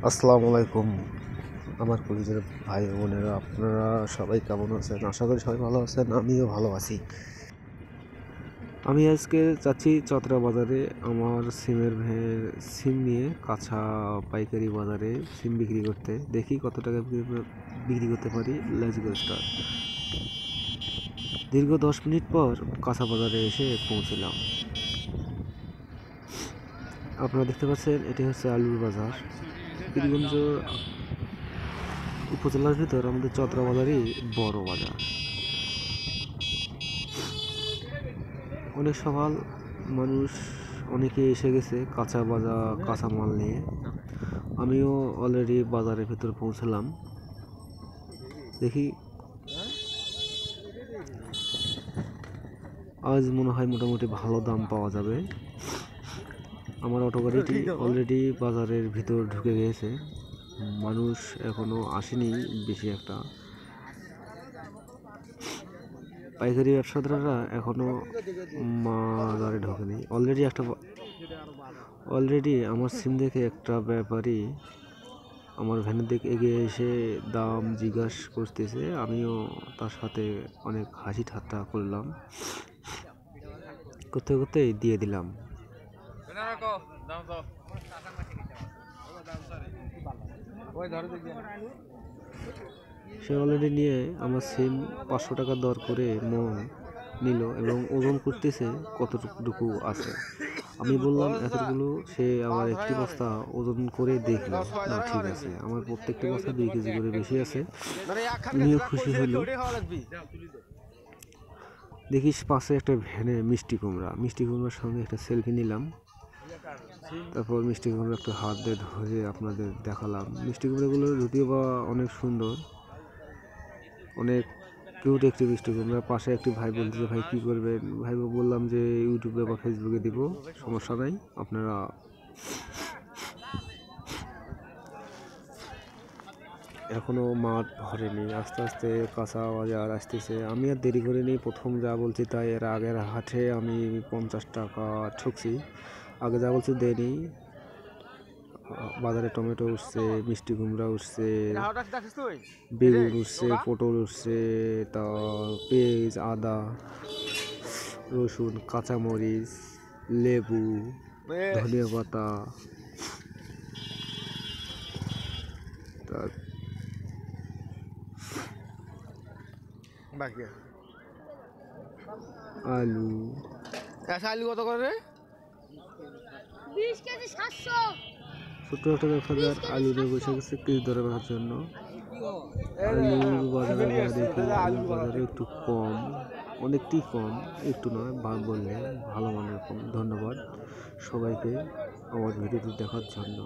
আসসালামু আলাইকুম আমার কলিজার ভাই বোনেরা, আপনারা সবাই কেমন আছেন? আশা করি সবাই ভালো আছেন, আমিও ভালো আছি। আমি আজকে যাচ্ছি চতরা বাজারে আমার সিম নিয়ে কাঁচা পাইকারি বাজারে সিম বিক্রি করতে। দেখি কত টাকা বিক্রি করতে পারি। Let's go start. দীর্ঘ 10 মিনিট পর কাঁচা বাজারে এসে পৌঁছলাম। আপনারা দেখতে পাচ্ছেন এটি হচ্ছে আলুর বাজার। পীরগঞ্জ উপজেলার ভিতর আমাদের চতরা বাজারই বড় বাজার। অনেক সকাল, মানুষ অনেকে এসে গেছে কাঁচা মাল নিয়ে। আমিও অলরেডি বাজারের ভিতর পৌঁছলাম। দেখি আজ মনে হয় মোটামুটি ভালো দাম পাওয়া যাবে। আমার অটো গাড়িটি অলরেডি বাজারের ভিতর ঢুকে গিয়েছে, মানুষ এখনো আসেনি বেশি একটা। পাইকারি ব্যবসাদাররা এখনো বাজারে ঢোকেনি। অলরেডি আমার সিম দেখে একটা ব্যাপারী আমার ভ্যানের দিকে এগিয়ে এসে দাম জিজ্ঞাসা করতেছে। আমিও তার সাথে অনেক হাসি ঠাট্টা করলাম, করতে করতে দিয়ে দিলাম। সে অলরেডি নিয়ে আমার সিম 500 টাকা দর করে নিল এবং ওজন করতেছে কতটুকু আছে। আমি বললাম এতগুলো। সে আবার একটি বস্তা ওজন করে দেখলো, না ঠিক আছে, আমার প্রত্যেকটা বস্তা 2 কেজি করে বেশি আছে। উনিও খুশি হলো। দেখিস পাশে একটা ভ্যানে মিষ্টি কুমড়ার সঙ্গে একটা সেলফি নিলাম। তারপর মিষ্টি কুমড়া একটা হাত দিয়ে ধরে আপনাদের দেখালাম। মিষ্টি কুমড়াগুলো যদিও বা অনেক সুন্দর, অনেক কিউট একটি মিষ্টি কুমড়া। পাশে একটি ভাই বলতেছে, ভাই কী করবেন? ভাই বললাম যে ইউটিউবে বা ফেসবুকে দিব, সমস্যা নাই, আপনারা এখনও মাঠ ভরেনি, আস্তে আস্তে কাঁচা বাজার আসতেছে। আমি আর দেরি করিনি, প্রথম যা বলছি তাই। এর আগের হাটে আমি 50 টাকা ঠকছি, আগে যা বলছি দেয়নি। বাজারে টমেটো উঠছে, মিষ্টি কুমড়া উঠছে, বেগুন উঠছে, পটল উঠছে, তা পেঁয়াজ, আদা, রসুন, কাঁচামরিচ, লেবু, ধনিয়া পাতা, তার আলু। আলু কত করে? 20 কেজি 700। ছোট্ট একটা ব্যবসাদার আলু নিয়ে বসে গেছে কেজি দরে বেচার জন্য। আলুর বাজারে দেখি আলুর বাজারে একটু কম, অনেকটাই কম, একটু নয় বললে ভালো মানের কম। ধন্যবাদ সবাইকে আমার ভিডিওটি দেখার জন্য।